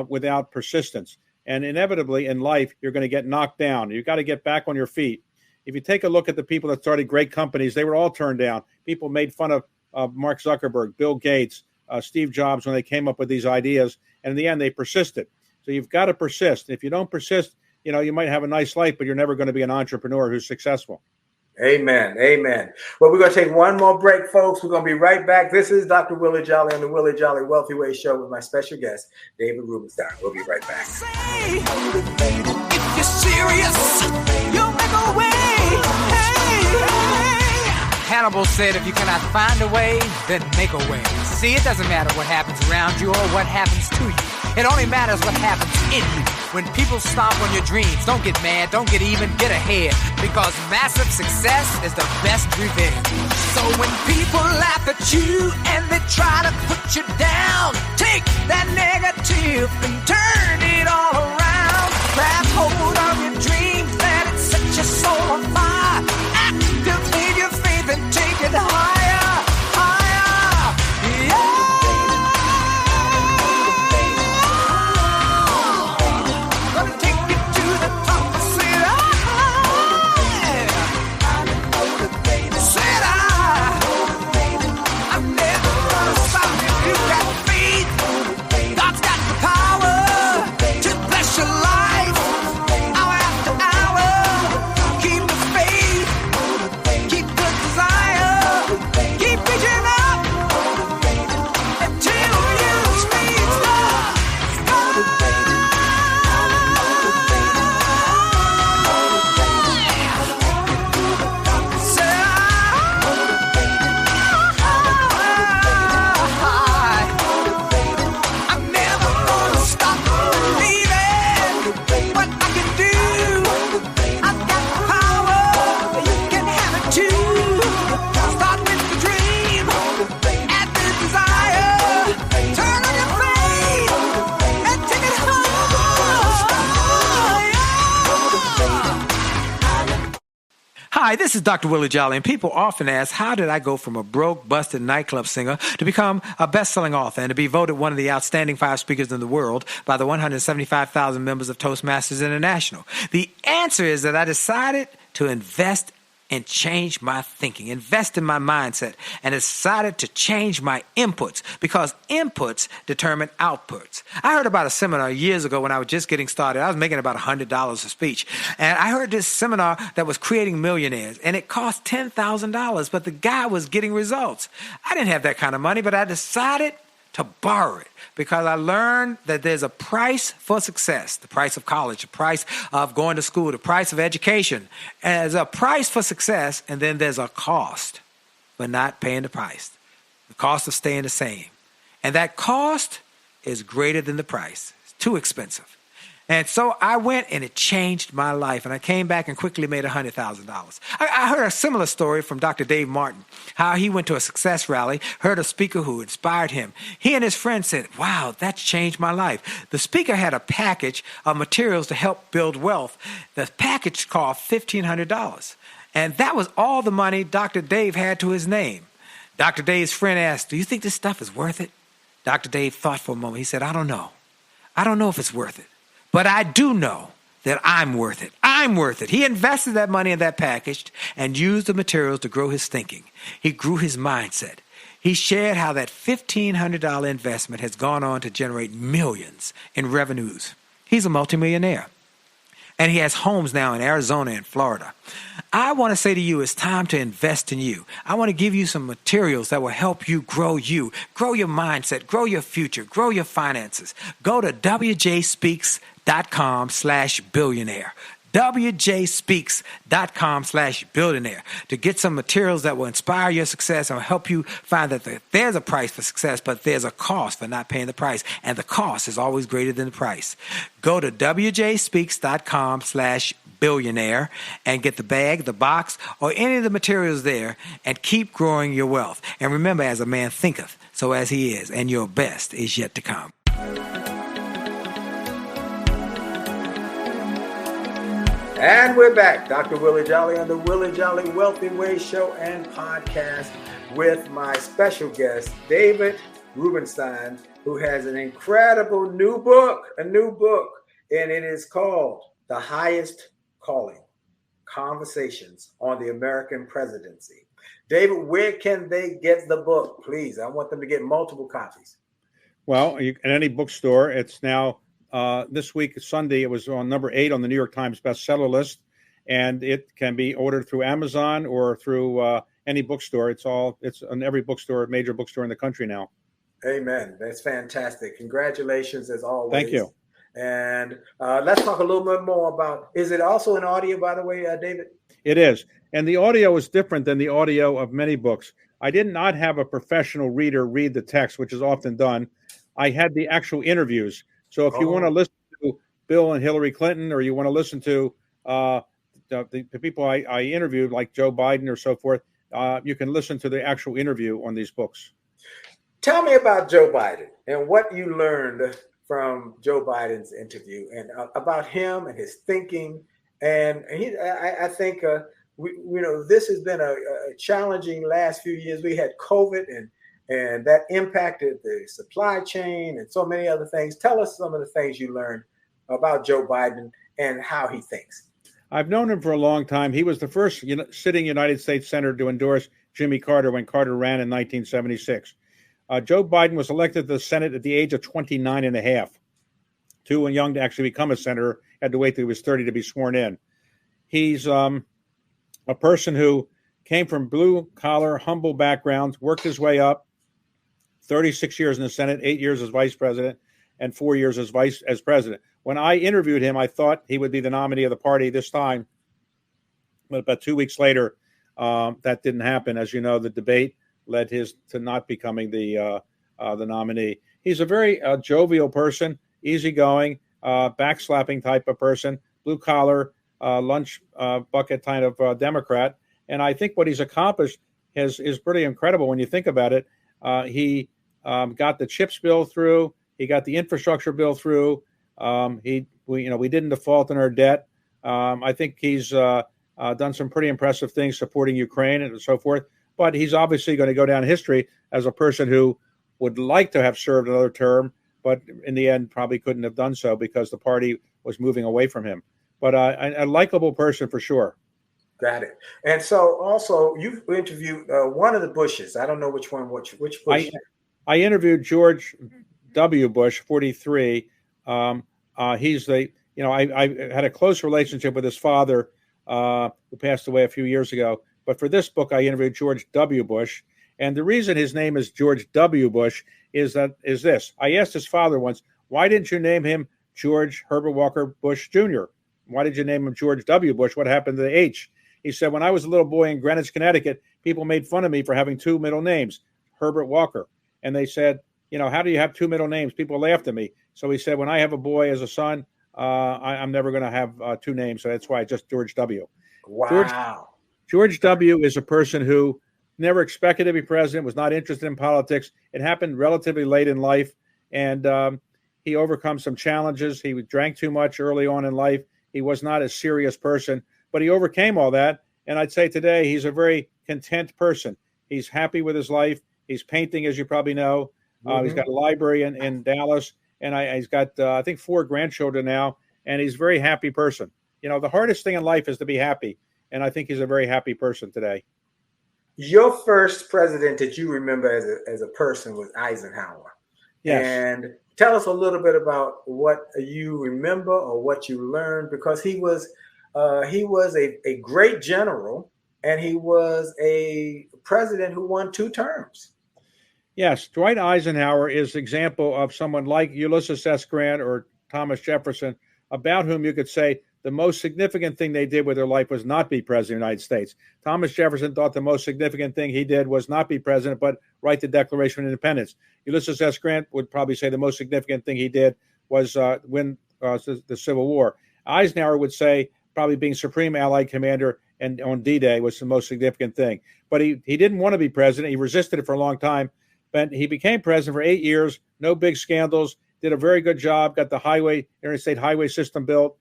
without persistence. And inevitably in life, you're going to get knocked down. You've got to get back on your feet. If you take a look at the people that started great companies, they were all turned down. People made fun of Mark Zuckerberg, Bill Gates, Steve Jobs when they came up with these ideas. And in the end, they persisted. So you've got to persist. If you don't persist, you might have a nice life, but you're never going to be an entrepreneur who's successful. Amen. Well, we're going to take one more break, folks. We're going to be right back. This is Dr. Willie Jolley on the Willie Jolley Wealthy Way Show with my special guest, David Rubenstein. We'll be right back. If you're serious, you'll make a way. Hannibal said, if you cannot find a way, then make a way. See, it doesn't matter what happens around you or what happens to you. It only matters what happens in you. When people stomp on your dreams, don't get mad, don't get even, get ahead. Because massive success is the best revenge. So when people laugh at you and they try to put you down, take that negative and turn it all around. Grab hold of your dreams, let it set your soul on fire. Activate your faith and take it higher, higher, yeah. God's got the power. Hi, this is Dr. Willie Jolley, and people often ask, how did I go from a broke, busted nightclub singer to become a best-selling author and to be voted one of the outstanding 5 speakers in the world by the 175,000 members of Toastmasters International? The answer is that I decided to invest and change my thinking, invest in my mindset, and decided to change my inputs because inputs determine outputs. I heard about a seminar years ago when I was just getting started. I was making about $100 a speech. And I heard this seminar that was creating millionaires, and it cost $10,000, but the guy was getting results. I didn't have that kind of money, but I decided to borrow it because I learned that there's a price for success, the price of college, the price of going to school, the price of education. And there's a price for success, and then there's a cost for not paying the price, the cost of staying the same. And that cost is greater than the price. It's too expensive. And so I went, and it changed my life. And I came back and quickly made $100,000. I heard a similar story from Dr. Dave Martin, how he went to a success rally, heard a speaker who inspired him. He and his friend said, wow, that's changed my life. The speaker had a package of materials to help build wealth. The package cost $1,500. And that was all the money Dr. Dave had to his name. Dr. Dave's friend asked, do you think this stuff is worth it? Dr. Dave thought for a moment. He said, I don't know. I don't know if it's worth it. But I do know that I'm worth it. I'm worth it. He invested that money in that package and used the materials to grow his thinking. He grew his mindset. He shared how that $1,500 investment has gone on to generate millions in revenues. He's a multimillionaire. And he has homes now in Arizona and Florida. I want to say to you, it's time to invest in you. I want to give you some materials that will help you, grow your mindset, grow your future, grow your finances. Go to wjspeaks.com/billionaire. wjspeaks.com/billionaire to get some materials that will inspire your success and will help you find that there's a price for success, but there's a cost for not paying the price. And the cost is always greater than the price. Go to wjspeaks.com/billionaire and get the bag, the box, or any of the materials there and keep growing your wealth. And remember, as a man thinketh, so as he is, and your best is yet to come. And we're back. Dr. Willie Jolley on the Willie Jolley Wealthy Way Show and Podcast with my special guest, David Rubenstein, who has an incredible new book, and it is called The Highest Calling, Conversations on the American Presidency. David, where can they get the book? Please, I want them to get multiple copies. Well, in any bookstore. It's now this week, Sunday, it was on number 8 on the New York Times bestseller list, and it can be ordered through Amazon or through any bookstore. It's on every bookstore, major bookstore in the country now. Amen. That's fantastic. Congratulations, as always. Thank you. And let's talk a little bit more about, is it also an audio, by the way, David? It is. And the audio is different than the audio of many books. I did not have a professional reader read the text, which is often done. I had the actual interviews. So if you want to listen to Bill and Hillary Clinton, or you want to listen to the people I interviewed, like Joe Biden or so forth, you can listen to the actual interview on these books. Tell me about Joe Biden and what you learned from Joe Biden's interview and about him and his thinking. And I think this has been a challenging last few years. We had COVID and that impacted the supply chain and so many other things. Tell us some of the things you learned about Joe Biden and how he thinks. I've known him for a long time. He was the first sitting United States senator to endorse Jimmy Carter when Carter ran in 1976. Joe Biden was elected to the Senate at the age of 29 and a half. Too young to actually become a senator. Had to wait till he was 30 to be sworn in. He's a person who came from blue-collar, humble backgrounds, worked his way up. 36 years in the Senate, 8 years as vice president, and 4 years as president. When I interviewed him, I thought he would be the nominee of the party this time. But about 2 weeks later, that didn't happen. As you know, the debate led to not becoming the nominee. He's a very jovial person, easygoing, backslapping type of person, blue-collar, lunch bucket kind of Democrat. And I think what he's accomplished is pretty incredible when you think about it. He got the CHIPS bill through. He got the infrastructure bill through. We didn't default in our debt. I think he's done some pretty impressive things supporting Ukraine and so forth. But he's obviously going to go down in history as a person who would like to have served another term, but in the end probably couldn't have done so because the party was moving away from him. But a likable person for sure. Got it. And so also you interviewed one of the Bushes. I don't know which one, which Bush. I interviewed George W. Bush, 43. He's I had a close relationship with his father, who passed away a few years ago. But for this book, I interviewed George W. Bush. And the reason his name is George W. Bush is this. I asked his father once, why didn't you name him George Herbert Walker Bush Jr.? Why did you name him George W. Bush? What happened to the H? He said, when I was a little boy in Greenwich, Connecticut, people made fun of me for having two middle names, Herbert Walker. And they said, how do you have two middle names? People laughed at me. So he said, when I have a boy as a son, I'm never going to have two names. So that's why just George W. Wow. George W. is a person who never expected to be president, was not interested in politics. It happened relatively late in life. And he overcome some challenges. He drank too much early on in life. He was not a serious person, but he overcame all that. And I'd say today he's a very content person. He's happy with his life. He's painting, as you probably know. He's got a library in Dallas, and he's got, I think, 4 grandchildren now, and he's a very happy person. The hardest thing in life is to be happy, and I think he's a very happy person today. Your first president that you remember as a person was Eisenhower. Yes. And tell us a little bit about what you remember or what you learned, because he was a great general, and he was a president who won 2 terms. Yes, Dwight Eisenhower is an example of someone like Ulysses S. Grant or Thomas Jefferson, about whom you could say the most significant thing they did with their life was not be president of the United States. Thomas Jefferson thought the most significant thing he did was not be president, but write the Declaration of Independence. Ulysses S. Grant would probably say the most significant thing he did was win the Civil War. Eisenhower would say probably being Supreme Allied Commander and on D-Day was the most significant thing. But he didn't want to be president. He resisted it for a long time. But he became president for 8 years, no big scandals, did a very good job, got the interstate highway system built.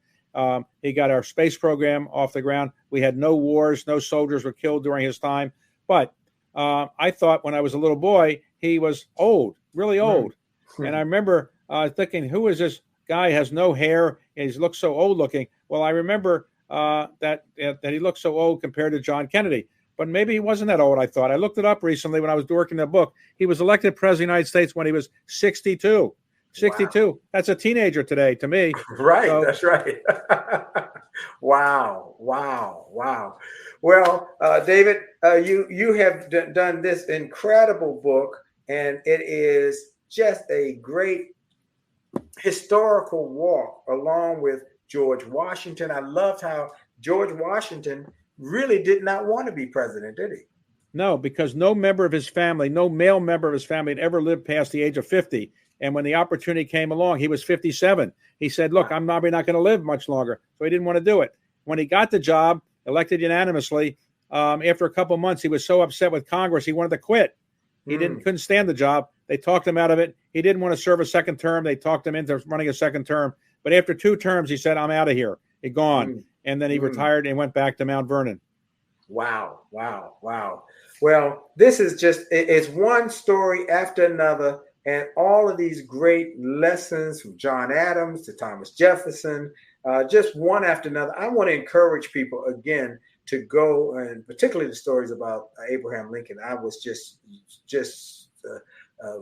He got our space program off the ground. We had no wars, no soldiers were killed during his time. But I thought when I was a little boy, he was old, really old. And I remember thinking, who is this guy? Has no hair, and he looks so old looking. Well, I remember that he looked so old compared to John Kennedy. But maybe he wasn't that old, I thought. I looked it up recently when I was working the book. He was elected president of the United States when he was 62. 62. Wow. That's a teenager today to me. Right. So, that's right. Wow. Well, David, you have done this incredible book, and it is just a great historical walk along with George Washington. I loved how George Washington really did not want to be president, did he? No, because no member of his family, no male member of his family had ever lived past the age of 50. And when the opportunity came along, he was 57. He said, look, I'm probably not going to live much longer. So he didn't want to do it. When he got the job, elected unanimously, after a couple of months, he was so upset with Congress, he wanted to quit. He couldn't stand the job. They talked him out of it. He didn't want to serve a second term. They talked him into running a second term. But after 2 terms, he said, I'm out of here. He's gone. And then he retired and went back to Mount Vernon. Wow. Well, this is it's one story after another. And all of these great lessons from John Adams to Thomas Jefferson, just one after another. I want to encourage people again to go, and particularly the stories about Abraham Lincoln. I was just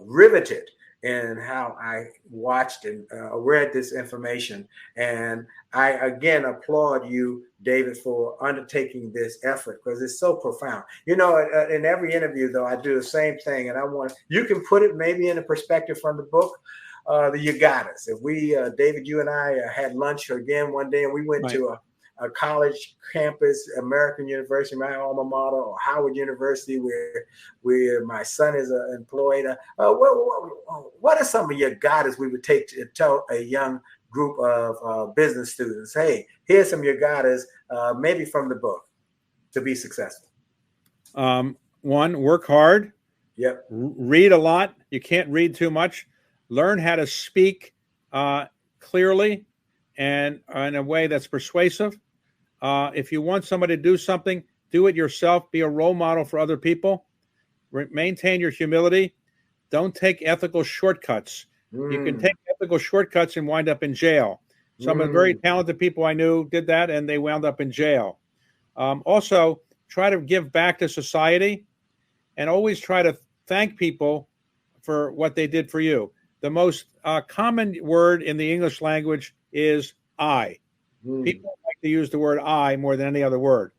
riveted in how I watched and read this information. And I, again, applaud you, David, for undertaking this effort because it's so profound. In every interview, though, I do the same thing. And you can put it maybe in a perspective from the book, the You Got Us. If we, David, you and I had lunch again one day and we went to a college campus, American University, my alma mater, or Howard University, where my son is employed. What are some of your guidance we would take to tell a young group of business students, hey, here's some of your guidance, maybe from the book, to be successful? 1, work hard. Yep. Read a lot. You can't read too much. Learn how to speak clearly and in a way that's persuasive. If you want somebody to do something, do it yourself. Be a role model for other people. Maintain your humility. Don't take ethical shortcuts. You can take ethical shortcuts and wind up in jail. Some of the very talented people I knew did that, and they wound up in jail. Also, try to give back to society, and always try to thank people for what they did for you. The most common word in the English language is I. People like to use the word I more than any other word.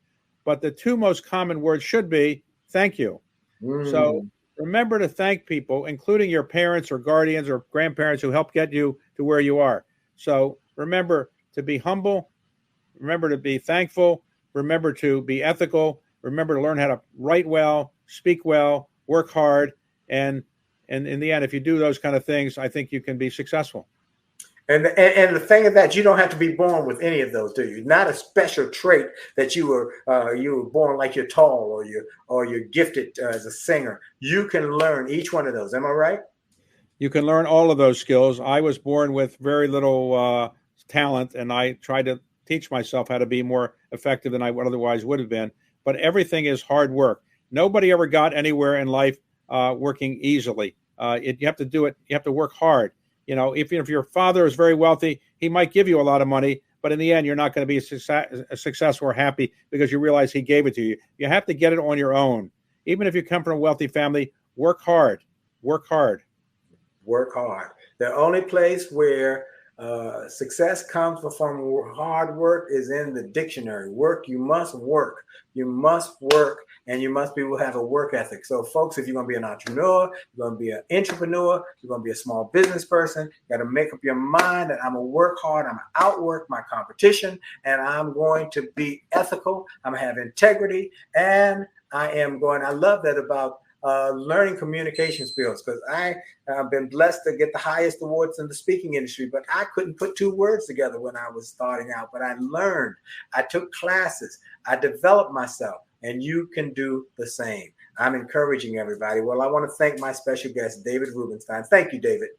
But the two most common words should be thank you. So remember to thank people, including your parents or guardians or grandparents who helped get you to where you are. So remember to be humble. Remember to be thankful. Remember to be ethical. Remember to learn how to write well, speak well, work hard. And in the end, if you do those kind of things, I think you can be successful. And the thing is that you don't have to be born with any of those, do you? Not a special trait that you were born like you're tall or you're gifted as a singer. You can learn each one of those. Am I right? You can learn all of those skills. I was born with very little talent, and I tried to teach myself how to be more effective than I otherwise would have been. But everything is hard work. Nobody ever got anywhere in life working easily. You have to do it. You have to work hard. You know, if your father is very wealthy, he might give you a lot of money, but in the end, you're not going to be successful or happy because you realize he gave it to you. You have to get it on your own. Even if you come from a wealthy family, work hard. Work hard. Work hard. The only place where success comes from hard work is in the dictionary. Work, you must work. You must work, and you must be able to have a work ethic. So, folks, if you're going to be an entrepreneur, you're going to be an entrepreneur, you're going to be a small business person, you got to make up your mind that I'm going to work hard, I'm going to outwork my competition, and I'm going to be ethical, I'm going to have integrity, and I love that about learning communication skills, because I have been blessed to get the highest awards in the speaking industry, but I couldn't put two words together when I was starting out. But I learned, I took classes, I developed myself, and you can do the same. I'm encouraging everybody. Well, I want to thank my special guest, David Rubenstein. Thank you, David.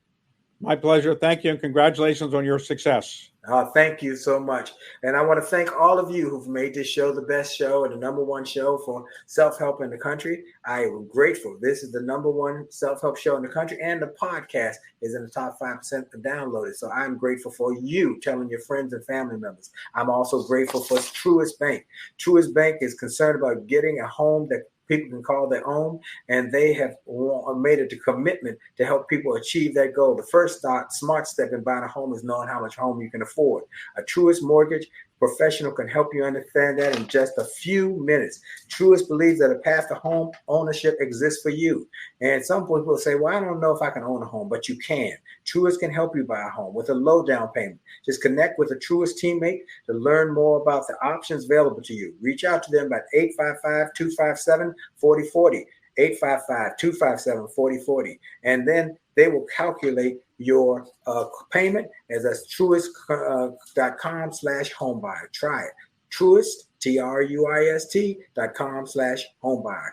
My pleasure. Thank you, and congratulations on your success. Thank you so much. And I want to thank all of you who've made this show the best show and the number one show for self-help in the country. I am grateful. This is the number one self-help show in the country, and the podcast is in the top 5% downloaded. So I'm grateful for you telling your friends and family members. I'm also grateful for Truist Bank. Truist Bank is concerned about getting a home that people can call their own, and they have made it a commitment to help people achieve that goal. The first smart step in buying a home is knowing how much home you can afford. A Truist mortgage professional can help you understand that in just a few minutes. Truist believes that a path to home ownership exists for you. And some people say, well, I don't know if I can own a home, but you can. Truist can help you buy a home with a low down payment. Just connect with a Truist teammate to learn more about the options available to you. Reach out to them at 855-257-4040. 855-257-4040. And then they will calculate your payment as a truist.com/homebuyer. Try it. Truist, TRUIST.com/homebuyer.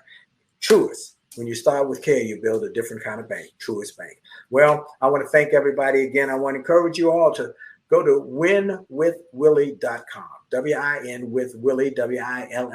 Truist. When you start with care, you build a different kind of bank. Truist Bank. Well, I want to thank everybody again. I want to encourage you all to go to winwithwillie.com. WINwithWillie,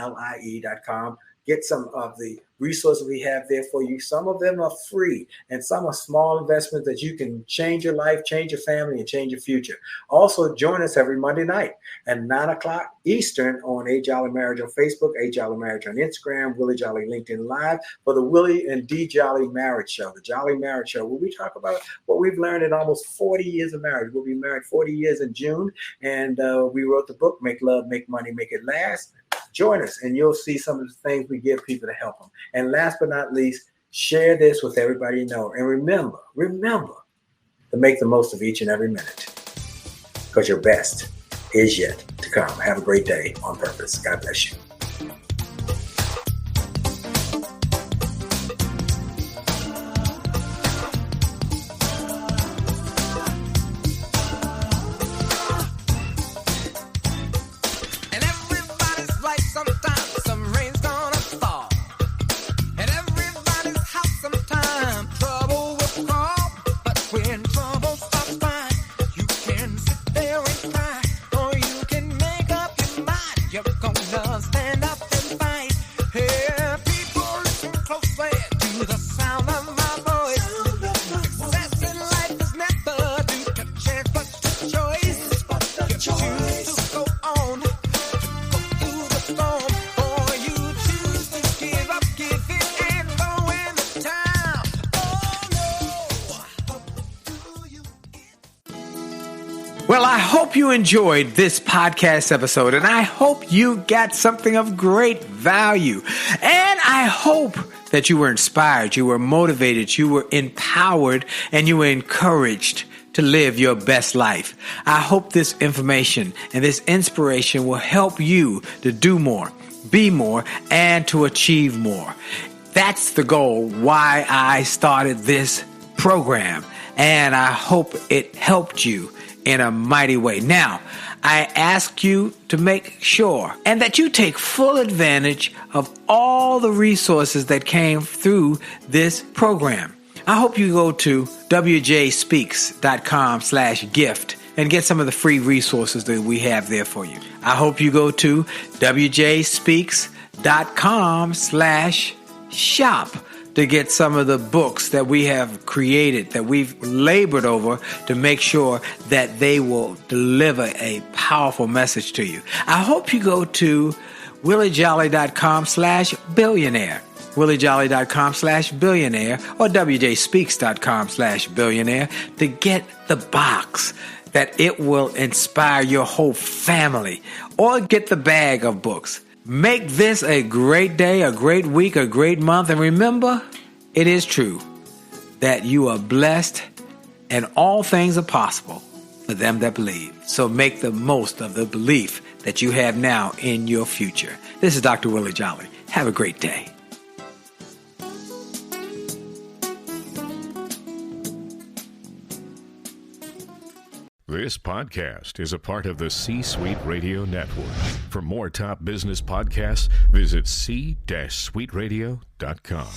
WILLIE.com. Get some of the resources we have there for you. Some of them are free, and some are small investments that you can change your life, change your family, and change your future. Also, join us every Monday night at 9 o'clock Eastern on A Jolley Marriage on Facebook, A Jolley Marriage on Instagram, Willie Jolley LinkedIn Live for the Willie and D Jolley Marriage Show, the Jolley Marriage Show, where we talk about what we've learned in almost 40 years of marriage. We'll be married 40 years in June, and we wrote the book, Make Love, Make Money, Make It Last. Join us, and you'll see some of the things we give people to help them. And last but not least, share this with everybody you know. And remember to make the most of each and every minute, because your best is yet to come. Have a great day on purpose. God bless you. Yep. Well, I hope you enjoyed this podcast episode, and I hope you got something of great value. And I hope that you were inspired, you were motivated, you were empowered, and you were encouraged to live your best life. I hope this information and this inspiration will help you to do more, be more, and to achieve more. That's the goal why I started this program, and I hope it helped you in a mighty way. Now, I ask you to make sure and that you take full advantage of all the resources that came through this program. I hope you go to wjspeaks.com/gift and get some of the free resources that we have there for you. I hope you go to wjspeaks.com/shop to get some of the books that we have created, that we've labored over to make sure that they will deliver a powerful message to you. I hope you go to williejolly.com/billionaire, williejolly.com/billionaire, or wjspeaks.com/billionaire to get the box that it will inspire your whole family, or get the bag of books. Make this a great day, a great week, a great month. And remember, it is true that you are blessed and all things are possible for them that believe. So make the most of the belief that you have now in your future. This is Dr. Willie Jolley. Have a great day. This podcast is a part of the C-Suite Radio Network. For more top business podcasts, visit c-suiteradio.com.